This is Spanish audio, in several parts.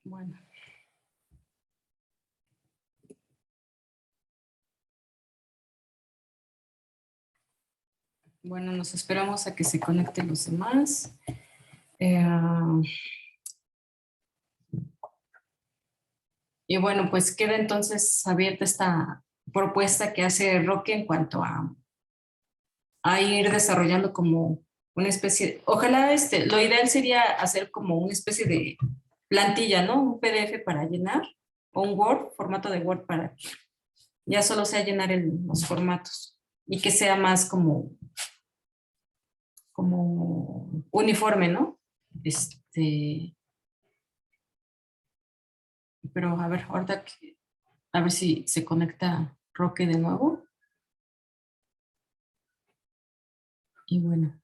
Bueno. Bueno, nos esperamos a que se conecten los demás. Y bueno, pues queda entonces abierta esta propuesta que hace Roque en cuanto a ir desarrollando como una especie, ojalá lo ideal sería hacer como una especie de plantilla, ¿no? Un PDF para llenar o un Word, formato de Word para que ya solo sea llenar los formatos y que sea más como uniforme, ¿no? Pero a ver, ahorita a ver si se conecta Roque de nuevo. Y bueno,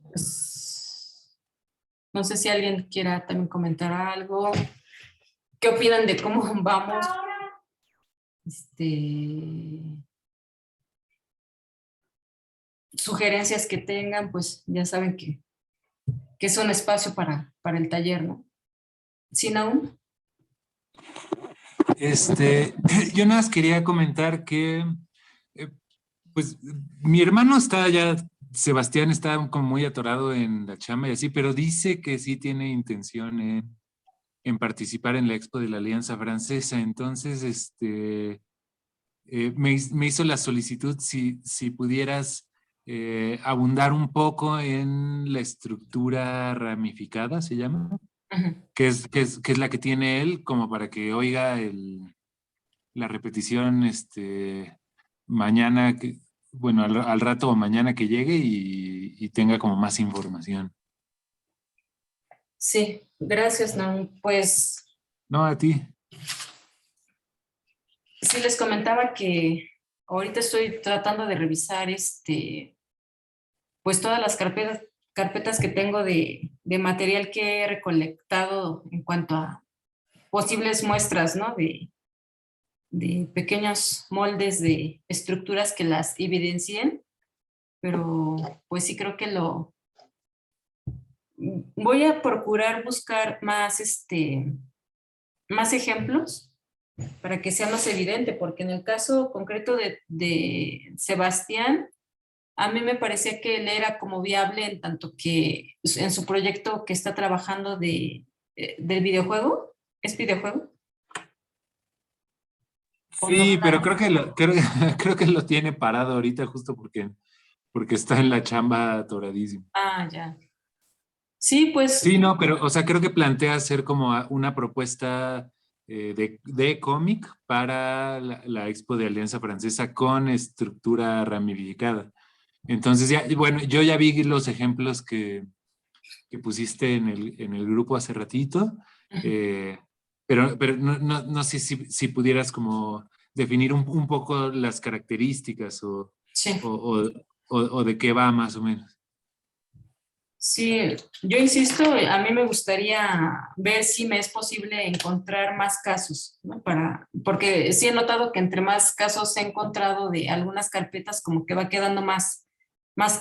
pues, no sé si alguien quiera también comentar algo. ¿Qué opinan de cómo vamos? Sugerencias que tengan, pues ya saben que es un espacio para el taller, ¿no? ¿Sin aún? Yo nada más quería comentar que, pues, mi hermano está ya, Sebastián está como muy atorado en la chamba y así, pero dice que sí tiene intención en participar en la Expo de la Alianza Francesa. Entonces, me hizo la solicitud si pudieras abundar un poco en la estructura ramificada, ¿se llama? Uh-huh. Que es la que tiene él, como para que oiga la repetición mañana, bueno, al rato o mañana que llegue y tenga como más información. Sí, gracias, Naum. Pues No, a ti. sí les comentaba que ahorita estoy tratando de revisar pues todas las carpetas que tengo de material que he recolectado en cuanto a posibles muestras, ¿no? De pequeños moldes de estructuras que las evidencien, pero pues sí creo que voy a procurar buscar más ejemplos para que sea más evidente, porque en el caso concreto de Sebastián, a mí me parecía que él era como viable en tanto que en su proyecto que está trabajando del videojuego. ¿Es videojuego? Sí, pero creo que lo tiene parado ahorita justo porque está en la chamba atoradísimo. Ah, ya. Sí, pues Sí, no, pero, o sea, creo que plantea hacer como una propuesta de cómic para la Expo de Alianza Francesa con estructura ramificada. Entonces, ya, bueno, yo ya vi los ejemplos que pusiste en el grupo hace ratito, eh, pero no sé si pudieras como definir un poco las características sí. o, o de qué va más o menos. Sí, yo insisto, a mí me gustaría ver si me es posible encontrar más casos, ¿no? Porque sí he notado que entre más casos he encontrado de algunas carpetas, como que va quedando más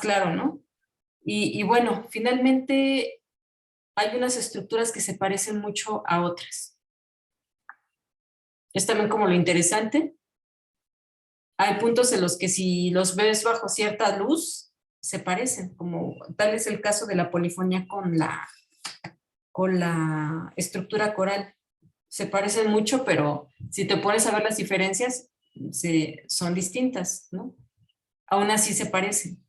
claro, ¿no? Y bueno, finalmente hay unas estructuras que se parecen mucho a otras. Es también como lo interesante. Hay puntos en los que si los ves bajo cierta luz, se parecen, como tal es el caso de la polifonía con la estructura coral. Se parecen mucho, pero si te pones a ver las diferencias, son distintas, ¿no? Aún así se parecen.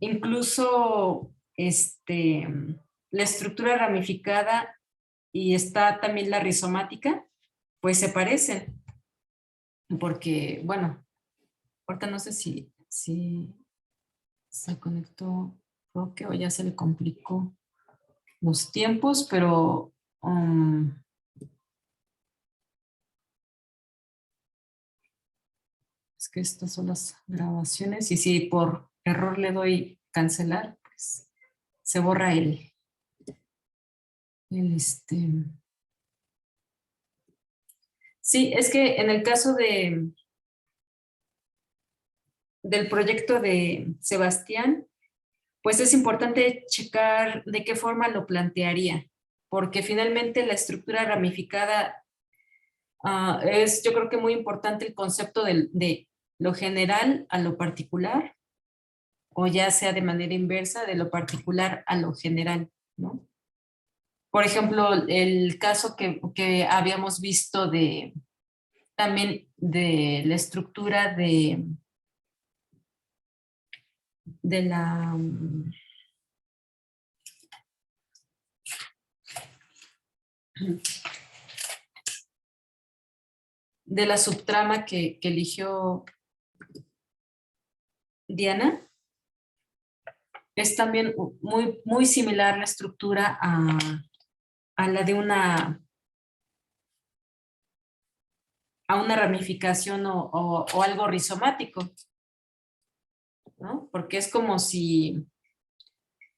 Incluso la estructura ramificada y está también la rizomática, pues se parecen, porque, bueno, ahorita no sé si se conectó Roque o ya se le complicó los tiempos, pero es que estas son las grabaciones y si por error le doy cancelar, pues se borra el. Sí, es que en el caso del proyecto de Sebastián, pues es importante checar de qué forma lo plantearía, porque finalmente la estructura ramificada es, yo creo que muy importante el concepto de lo general a lo particular, o ya sea de manera inversa, de lo particular a lo general, ¿no? Por ejemplo, el caso que habíamos visto también de la estructura de la de la subtrama que eligió Diana, es también muy similar la estructura a la de a una ramificación o algo rizomático, ¿no? Porque es como si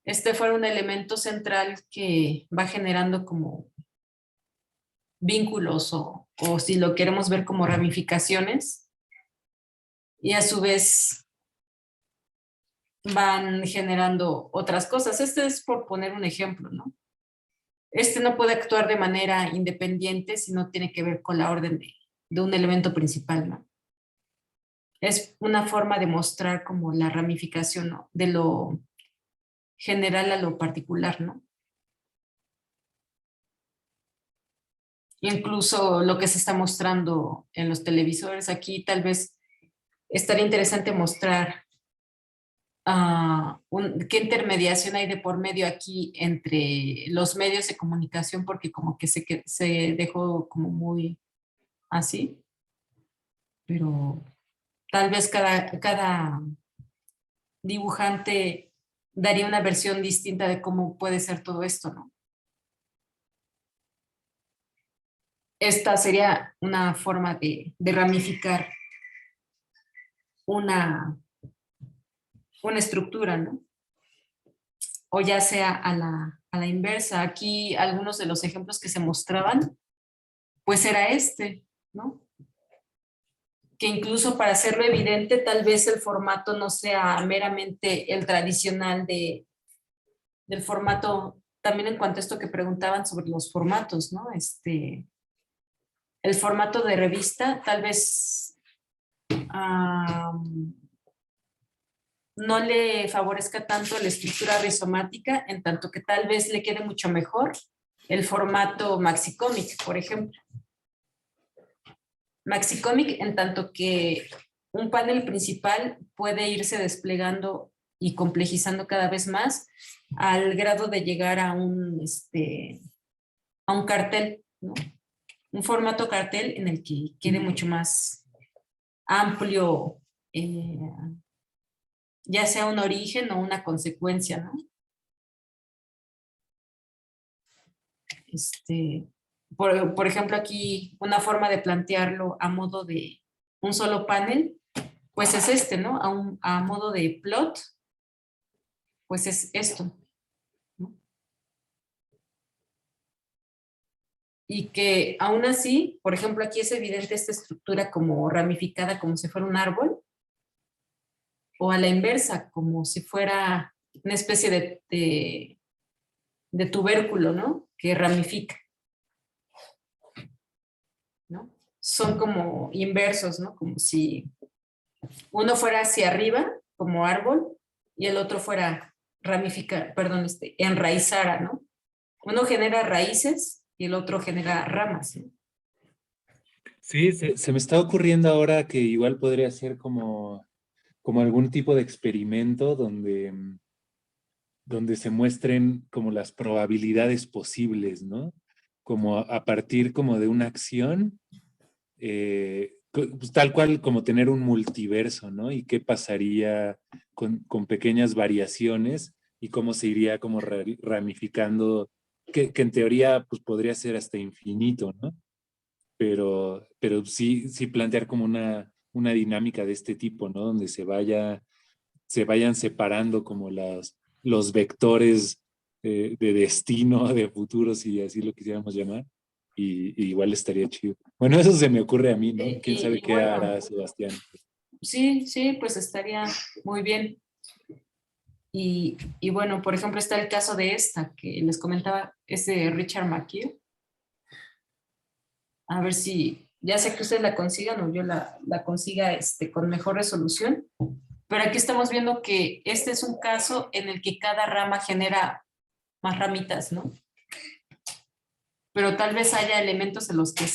este fuera un elemento central que va generando como vínculos o si lo queremos ver como ramificaciones, y a su vez van generando otras cosas. Este es por poner un ejemplo, ¿no? Este no puede actuar de manera independiente si no tiene que ver con la orden de un elemento principal, ¿no? Es una forma de mostrar como la ramificación, ¿no? De lo general a lo particular, ¿no? Incluso lo que se está mostrando en los televisores aquí, tal vez estaría interesante mostrar qué intermediación hay de por medio aquí entre los medios de comunicación, porque como que se dejó como muy así, pero tal vez cada dibujante daría una versión distinta de cómo puede ser todo esto, ¿no? Esta sería una forma de ramificar una, una estructura, ¿no? O ya sea a la inversa. Aquí algunos de los ejemplos que se mostraban, pues era este, ¿no? Que incluso para hacerlo evidente, tal vez el formato no sea meramente el tradicional del formato, también en cuanto a esto que preguntaban sobre los formatos, ¿no? El formato de revista tal vez no le favorezca tanto la escritura rizomática, en tanto que tal vez le quede mucho mejor el formato Maxicomic, por ejemplo. Maxicomic, en tanto que un panel principal puede irse desplegando y complejizando cada vez más al grado de llegar a a un cartel, ¿no? Un formato cartel en el que quede mucho más amplio, ya sea un origen o una consecuencia, ¿no? Por ejemplo, aquí una forma de plantearlo a modo de un solo panel, pues es ¿no? A modo de plot, pues es esto, ¿no? Y que aún así, por ejemplo, aquí es evidente esta estructura como ramificada, como si fuera un árbol, o a la inversa, como si fuera una especie de tubérculo, ¿no? Que ramifica, ¿no? Son como inversos, ¿no? Como si uno fuera hacia arriba, como árbol, y el otro fuera perdón, enraizara, ¿no? Uno genera raíces y el otro genera ramas, ¿no? Sí, se me está ocurriendo ahora que igual podría ser como algún tipo de experimento donde se muestren como las probabilidades posibles, ¿no? Como a partir como de una acción, pues tal cual como tener un multiverso, ¿no? Y qué pasaría con pequeñas variaciones y cómo se iría como ramificando, que en teoría pues podría ser hasta infinito, ¿no? Pero sí plantear como una dinámica de este tipo, ¿no? Donde se vayan separando como los vectores de destino, de futuro, si así lo quisiéramos llamar, y igual estaría chido. Bueno, eso se me ocurre a mí, ¿no? ¿Quién sabe Y qué bueno, hará Sebastián? Sí, sí, pues estaría muy bien. Y bueno, por ejemplo, está el caso de esta que les comentaba, es de Richard McKee. A ver si, ya sé que ustedes la consigan o yo la consiga con mejor resolución. Pero aquí estamos viendo que este es un caso en el que cada rama genera más ramitas, ¿no? Pero tal vez haya elementos en los que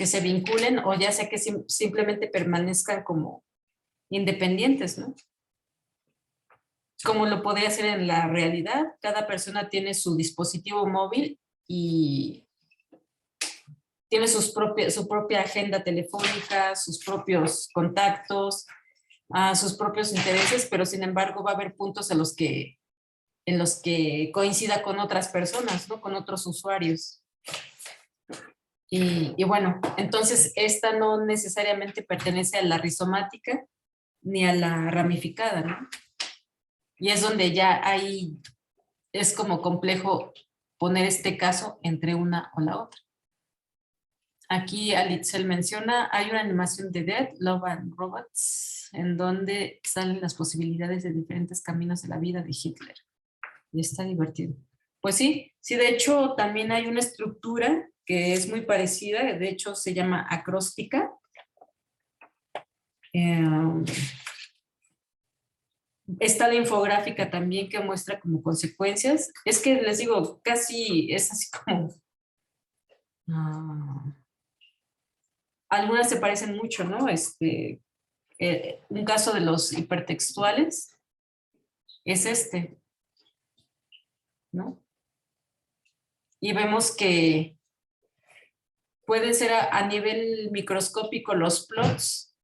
se vinculen o ya sea que simplemente permanezcan como independientes, ¿no? Como lo podría hacer en la realidad, cada persona tiene su dispositivo móvil y tiene su propia agenda telefónica, sus propios contactos, sus propios intereses, pero sin embargo va a haber puntos en los que coincida con otras personas, ¿no? Con otros usuarios. Y bueno, entonces esta no necesariamente pertenece a la rizomática ni a la ramificada, ¿no? Y es donde ya ahí es como complejo poner este caso entre una o la otra. Aquí Alitzel menciona, hay una animación de Dead, Love and Robots, en donde salen las posibilidades de diferentes caminos de la vida de Hitler. Y está divertido. Pues sí, sí, de hecho también hay una estructura que es muy parecida, de hecho se llama acróstica. Está la infográfica también que muestra como consecuencias. Es que les digo, casi es así como... algunas se parecen mucho, ¿no? Un caso de los hipertextuales es ¿no? Y vemos que pueden ser a nivel microscópico los plots,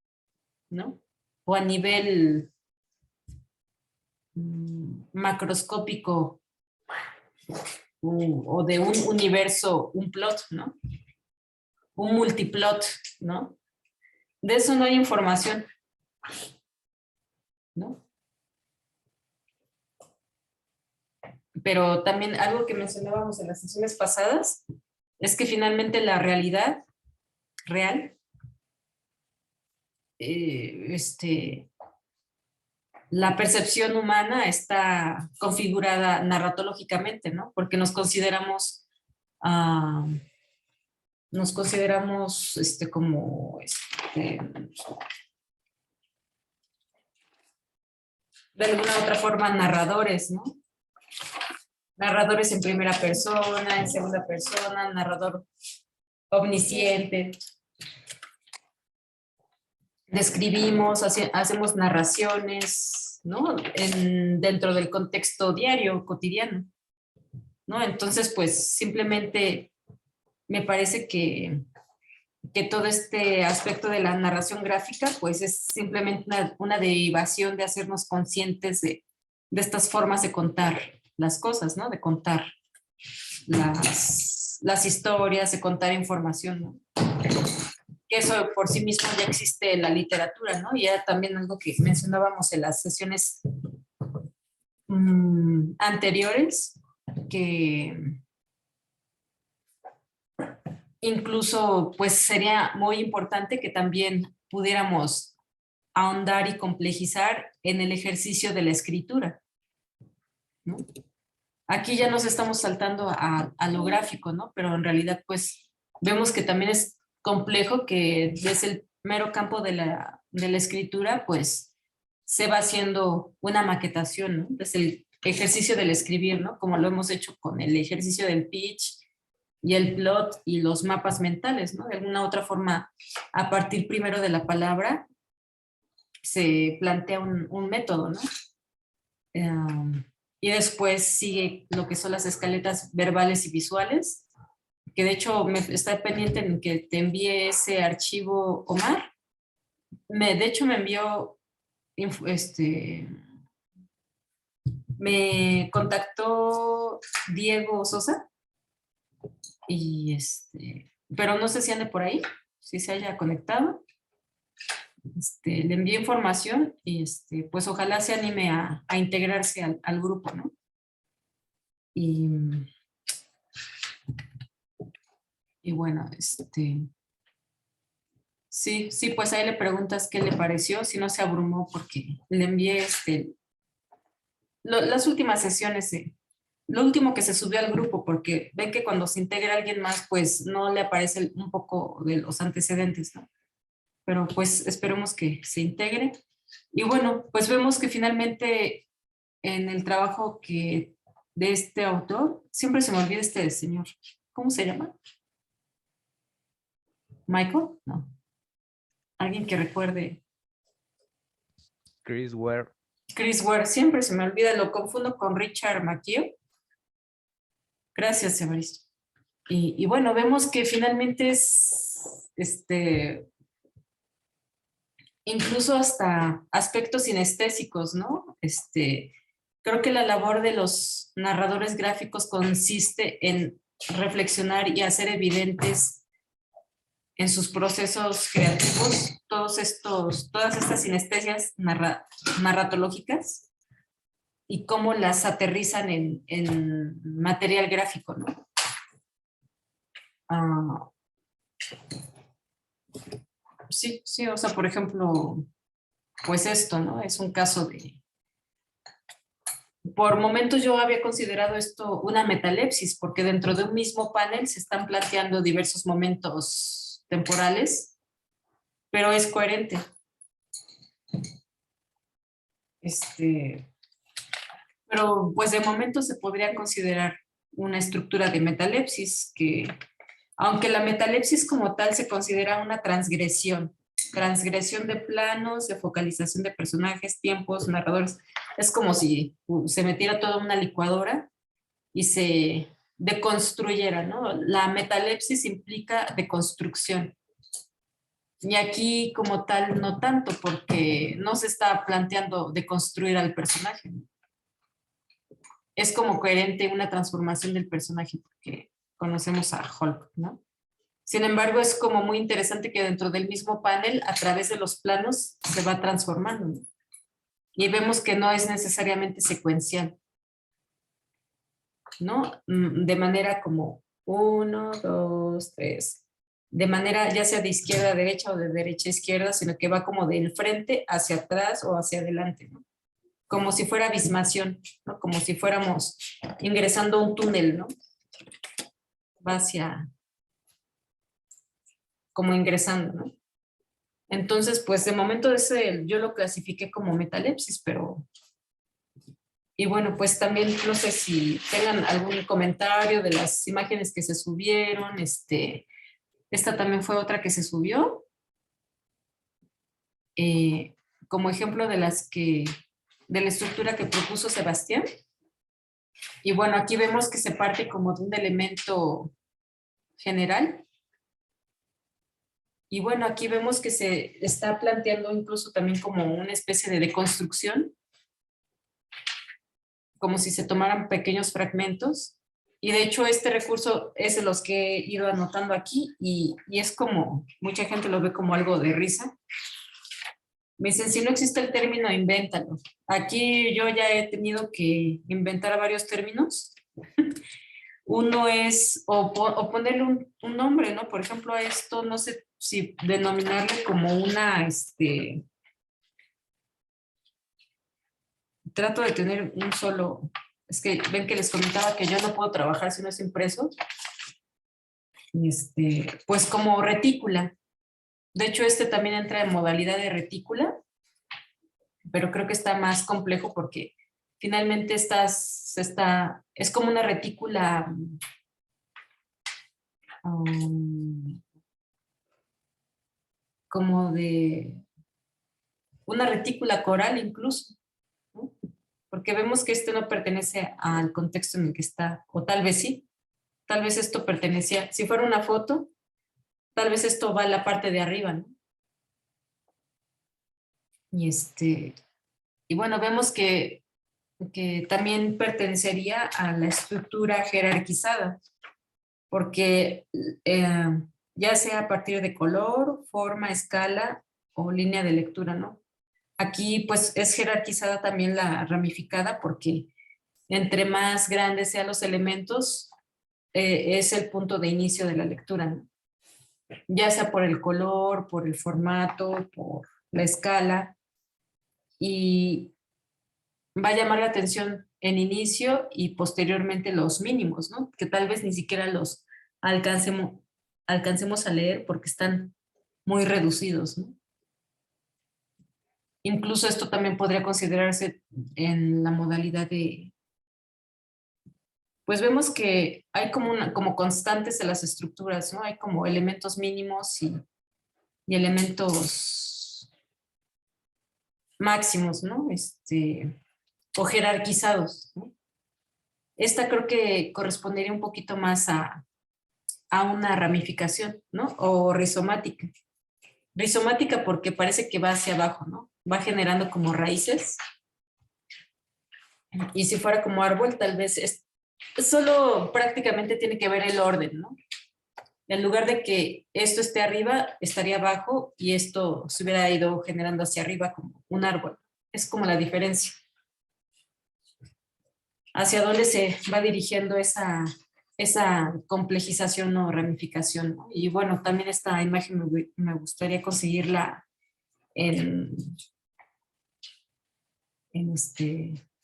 ¿no? O a nivel macroscópico o de un universo, un plot, ¿no? Un multiplot, ¿no? De eso no hay información, ¿no? Pero también algo que mencionábamos en las sesiones pasadas es que finalmente la realidad real, la percepción humana está configurada narratológicamente, ¿no? Porque nos consideramos como de alguna otra forma narradores, ¿no? Narradores en primera persona, en segunda persona, narrador omnisciente. Describimos, hacemos narraciones, ¿no? Dentro del contexto diario, cotidiano, ¿no? Entonces, pues simplemente me parece que todo este aspecto de la narración gráfica, pues es simplemente una derivación de hacernos conscientes de estas formas de contar las cosas, ¿no? De contar las historias, de contar información, ¿no? Que eso por sí mismo ya existe en la literatura, ¿no? Y era también algo que mencionábamos en las sesiones anteriores, que incluso pues sería muy importante que también pudiéramos ahondar y complejizar en el ejercicio de la escritura, ¿no? Aquí ya nos estamos saltando a lo gráfico, ¿no? Pero en realidad pues vemos que también es complejo que desde el mero campo de la escritura pues se va haciendo una maquetación, ¿no? Desde el ejercicio del escribir, ¿no? Como lo hemos hecho con el ejercicio del pitch y el plot y los mapas mentales, ¿no? De alguna otra forma, a partir primero de la palabra, se plantea un método, ¿no? Y después sigue lo que son las escaletas verbales y visuales, que de hecho me está pendiente en que te envíe ese archivo, Omar. De hecho me envió, me contactó Diego Sosa, y pero no sé si ande por ahí, si se haya conectado. Le envío información y pues ojalá se anime a integrarse al grupo, ¿no? Y, y bueno, Sí, sí, pues ahí le preguntas qué le pareció, si no se abrumó porque le envié las últimas sesiones, lo último que se subió al grupo, porque ven que cuando se integra alguien más, pues no le aparece un poco de los antecedentes, ¿no? Pero pues esperemos que se integre. Y bueno, pues vemos que finalmente en el trabajo de este autor, siempre se me olvida este señor, ¿cómo se llama? ¿Michael? No. Alguien que recuerde. Chris Ware. Chris Ware, siempre se me olvida, lo confundo con Richard McKeown. Gracias, Evaristo. Y bueno, vemos que finalmente es incluso hasta aspectos sinestésicos, ¿no? Creo que la labor de los narradores gráficos consiste en reflexionar y hacer evidentes en sus procesos creativos todas estas sinestesias narratológicas y cómo las aterrizan en material gráfico, ¿no? Sí, sí, o sea, por ejemplo, pues esto, ¿no? Es un caso por momentos yo había considerado esto una metalepsis, porque dentro de un mismo panel se están planteando diversos momentos temporales, pero es coherente. Pero pues de momento se podría considerar una estructura de metalepsis que, aunque la metalepsis como tal se considera una transgresión de planos, de focalización de personajes, tiempos, narradores, es como si se metiera toda una licuadora y se deconstruyera, ¿no? La metalepsis implica deconstrucción. Y aquí como tal no tanto, porque no se está planteando deconstruir al personaje, ¿no? Es como coherente una transformación del personaje, porque conocemos a Hulk, ¿no? Sin embargo, es como muy interesante que dentro del mismo panel, a través de los planos, se va transformando, ¿no? Y vemos que no es necesariamente secuencial, ¿no? De manera como 1, 2, 3, de manera ya sea de izquierda a derecha o de derecha a izquierda, sino que va como del frente hacia atrás o hacia adelante, ¿no? Como si fuera abismación, ¿no? Como si fuéramos ingresando a un túnel, ¿no? Va hacia, como ingresando, ¿no? Entonces, pues de momento yo lo clasifiqué como metalepsis, pero... Y bueno, pues también no sé si tengan algún comentario de las imágenes que se subieron. Esta también fue otra que se subió. Como ejemplo de la estructura que propuso Sebastián. Y bueno, aquí vemos que se parte como de un elemento general. Y bueno, aquí vemos que se está planteando incluso también como una especie de deconstrucción, como si se tomaran pequeños fragmentos. Y de hecho este recurso es de los que he ido anotando aquí y es como, mucha gente lo ve como algo de risa. Me dicen, si no existe el término, invéntalo. Aquí yo ya he tenido que inventar varios términos. Uno es, o ponerle un nombre, ¿no? Por ejemplo, a esto, no sé si denominarle como trato de tener un solo, es que ven que les comentaba que yo no puedo trabajar si no es impreso, pues como retícula. De hecho, también entra en modalidad de retícula, pero creo que está más complejo porque finalmente es como una retícula como de una retícula coral incluso, ¿no? Porque vemos que no pertenece al contexto en el que está, o tal vez sí, tal vez esto pertenecía, si fuera una foto, tal vez esto va a la parte de arriba, ¿no? Y bueno, vemos que también pertenecería a la estructura jerarquizada, porque ya sea a partir de color, forma, escala o línea de lectura, ¿no? Aquí pues es jerarquizada también la ramificada porque entre más grandes sean los elementos, es el punto de inicio de la lectura, ¿no? ya sea por el color, por el formato, por la escala, y va a llamar la atención en inicio y posteriormente los mínimos, ¿no? Que tal vez ni siquiera los alcancemos, alcancemos a leer porque están muy reducidos, ¿no? Incluso esto también podría considerarse en la modalidad de, pues vemos que hay como, como constantes en las estructuras, ¿no? Hay como elementos mínimos y elementos máximos, ¿no? O jerarquizados, ¿no? Esta creo que correspondería un poquito más a una ramificación, ¿no? O rizomática. Rizomática porque parece que va hacia abajo, ¿no? Va generando como raíces. Y si fuera como árbol, tal vez solo prácticamente tiene que ver el orden, ¿no? En lugar de que esto esté arriba, estaría abajo y esto se hubiera ido generando hacia arriba como un árbol. Es como la diferencia. Hacia dónde se va dirigiendo esa complejización o ramificación, ¿no? Y bueno, también esta imagen me gustaría conseguirla en,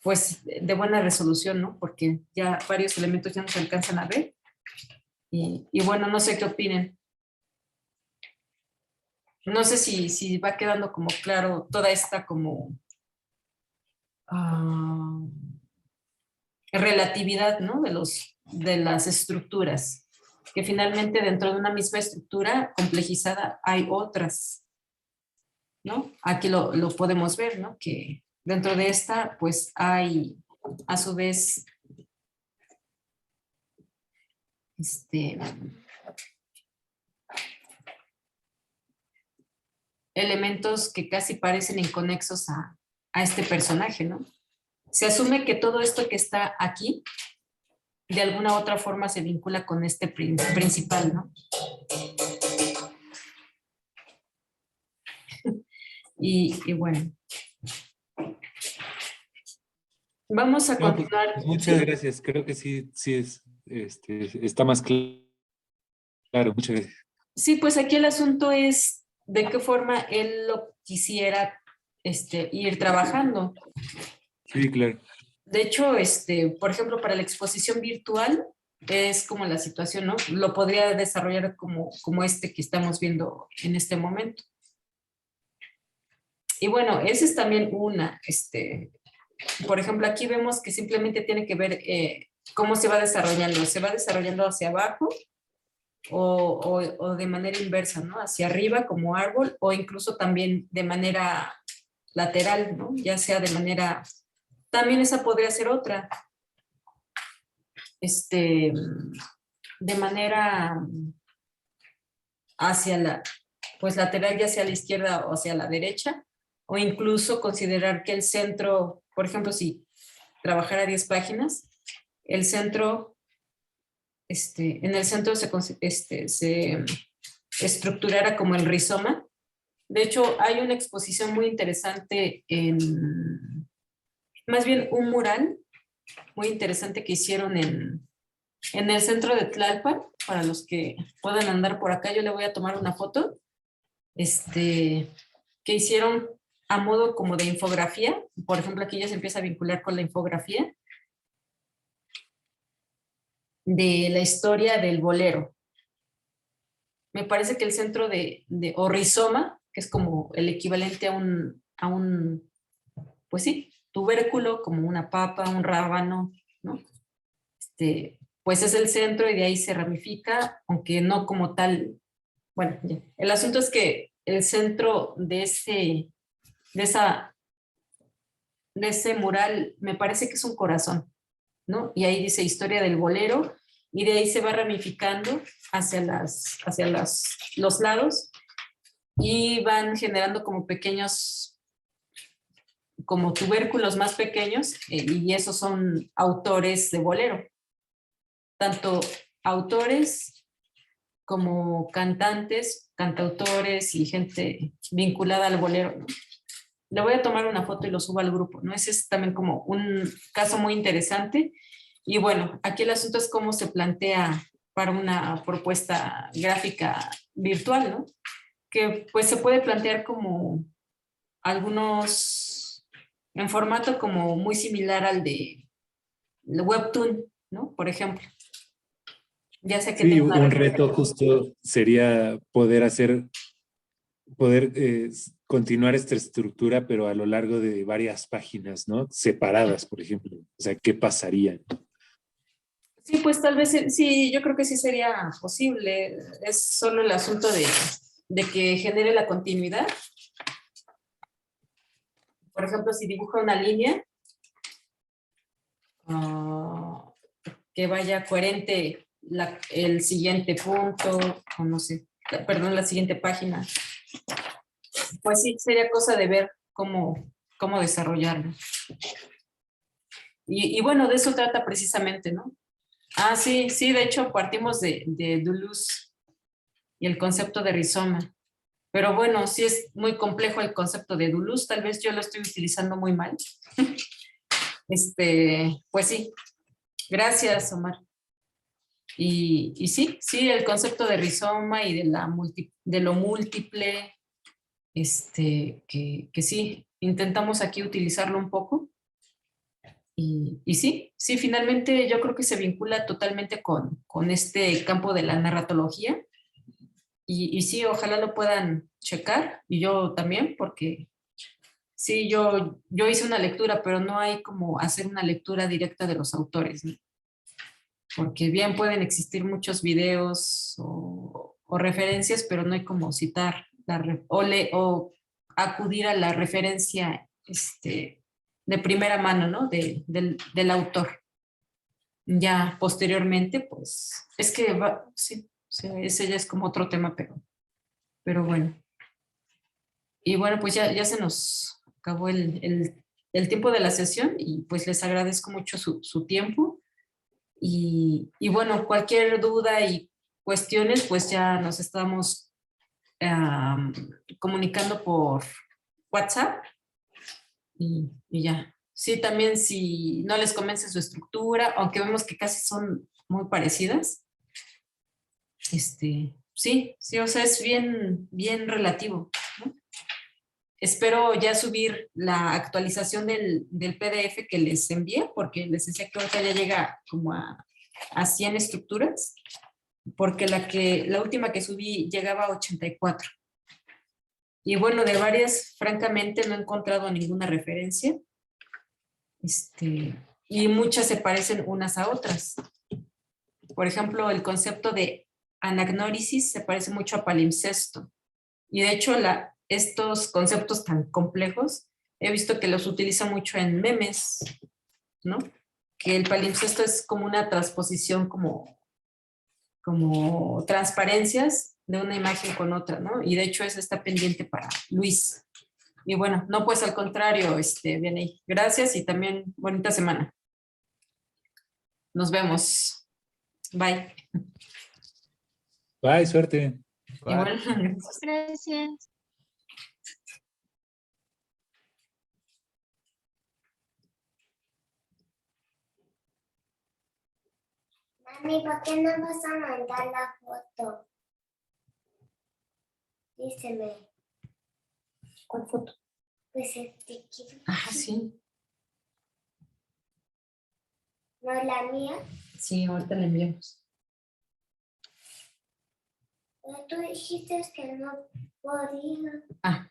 pues de buena resolución, ¿no? Porque ya varios elementos ya no se alcanzan a ver. Y bueno, no sé qué opinen. No sé si va quedando como claro toda esta como ah, relatividad, ¿no? De las estructuras, que finalmente dentro de una misma estructura complejizada hay otras, ¿no? Aquí lo podemos ver, ¿no? Que dentro de esta, pues hay a su vez, elementos que casi parecen inconexos a este personaje, ¿no? Se asume que todo esto que está aquí, de alguna u otra forma se vincula con este principal, ¿no? Y bueno, vamos a No, pues, continuar. pues muchas ¿Sí? gracias. Creo que sí, sí es, está más claro. Muchas gracias. Sí, pues aquí el asunto es de qué forma él lo quisiera ir trabajando. Sí, claro. De hecho, por ejemplo, para la exposición virtual es como la situación, ¿no? Lo podría desarrollar como este que estamos viendo en este momento. Y bueno, esa es también por ejemplo, aquí vemos que simplemente tiene que ver cómo se va desarrollando. Se va desarrollando hacia abajo o de manera inversa, ¿no? Hacia arriba como árbol o incluso también de manera lateral, ¿no? Ya sea de manera, también esa podría ser otra, de manera hacia pues lateral, ya sea a la izquierda o hacia la derecha, o incluso considerar que el centro, por ejemplo, si trabajara 10 páginas, el centro, en el centro se estructurara como el rizoma. De hecho, hay una exposición muy interesante más bien un mural muy interesante que hicieron en el centro de Tlalpan, para los que puedan andar por acá, yo le voy a tomar una foto, que hicieron a modo como de infografía. Por ejemplo, aquí ya se empieza a vincular con la infografía de la historia del bolero. Me parece que el centro o rizoma, que es como el equivalente a un, pues sí, tubérculo, como una papa, un rábano, ¿no? Pues es el centro y de ahí se ramifica, aunque no como tal. Bueno, ya. El asunto es que el centro de esa, de ese mural me parece que es un corazón, ¿no? Y ahí dice historia del bolero y de ahí se va ramificando hacia los lados y van generando como pequeños, como tubérculos más pequeños, y esos son autores de bolero, tanto autores como cantantes, cantautores y gente vinculada al bolero, ¿no? Le voy a tomar una foto y lo subo al grupo, ¿no? Ese es también como un caso muy interesante. Y bueno, aquí el asunto es cómo se plantea para una propuesta gráfica virtual, ¿no? Que pues se puede plantear como algunos, en formato como muy similar al de Webtoon, ¿no? Por ejemplo. Ya sé que Sí, tengo una un referencia. reto justo sería poder continuar esta estructura, pero a lo largo de varias páginas, ¿no? Separadas, por ejemplo. O sea, ¿qué pasaría? Sí, pues tal vez sí, yo creo que sí sería posible. Es solo el asunto de que genere la continuidad. Por ejemplo, si dibuja una línea, que vaya coherente el siguiente punto, o no sé, perdón, la siguiente página. Pues sí, sería cosa de ver cómo desarrollarlo. Y bueno, de eso trata precisamente, ¿no? Ah, sí, sí, de hecho partimos de Duluth y el concepto de rizoma. Pero bueno, sí es muy complejo el concepto de Duluth, tal vez yo lo estoy utilizando muy mal. Pues sí, gracias, Omar. Y sí, sí, el concepto de rizoma y de lo múltiple, que sí, intentamos aquí utilizarlo un poco. Y sí, sí, finalmente yo creo que se vincula totalmente con este campo de la narratología. Y sí, ojalá lo puedan checar, y yo también, porque sí, yo hice una lectura, pero no hay como hacer una lectura directa de los autores, ¿no? Porque bien pueden existir muchos videos o referencias, pero no hay como citar o acudir a la referencia de primera mano, ¿no? Del autor. Ya posteriormente, pues, es que sí, sí, ese ya es como otro tema, pero bueno. Y bueno, pues ya se nos acabó el tiempo de la sesión y pues les agradezco mucho su tiempo. Y bueno, cualquier duda y cuestiones, pues ya nos estamos comunicando por WhatsApp y ya. Sí, también si no les convence su estructura, aunque vemos que casi son muy parecidas, sí, sí, o sea, es bien, bien relativo, ¿no? Espero ya subir la actualización del PDF que les envié, porque les decía que ahorita ya llega como a 100 estructuras, porque la última que subí llegaba a 84. Y bueno, de varias, francamente, no he encontrado ninguna referencia. Y muchas se parecen unas a otras. Por ejemplo, el concepto de anagnórisis se parece mucho a palimpsesto. Y de hecho, estos conceptos tan complejos, he visto que los utiliza mucho en memes, ¿no? Que el palimpsesto es como una transposición, como transparencias de una imagen con otra, ¿no? Y de hecho, eso está pendiente para Luis. Y bueno, no, pues al contrario, bien ahí. Gracias y también bonita semana. Nos vemos. Bye. Bye, suerte. Bye. Igual, gracias. Gracias. Mami, ¿por qué no vas a mandar la foto? Díseme. ¿Cuál foto? Pues este quiero. Ah, sí. ¿No es la mía? Sí, ahorita le enviamos. Pero tú dijiste que no podía. Ah,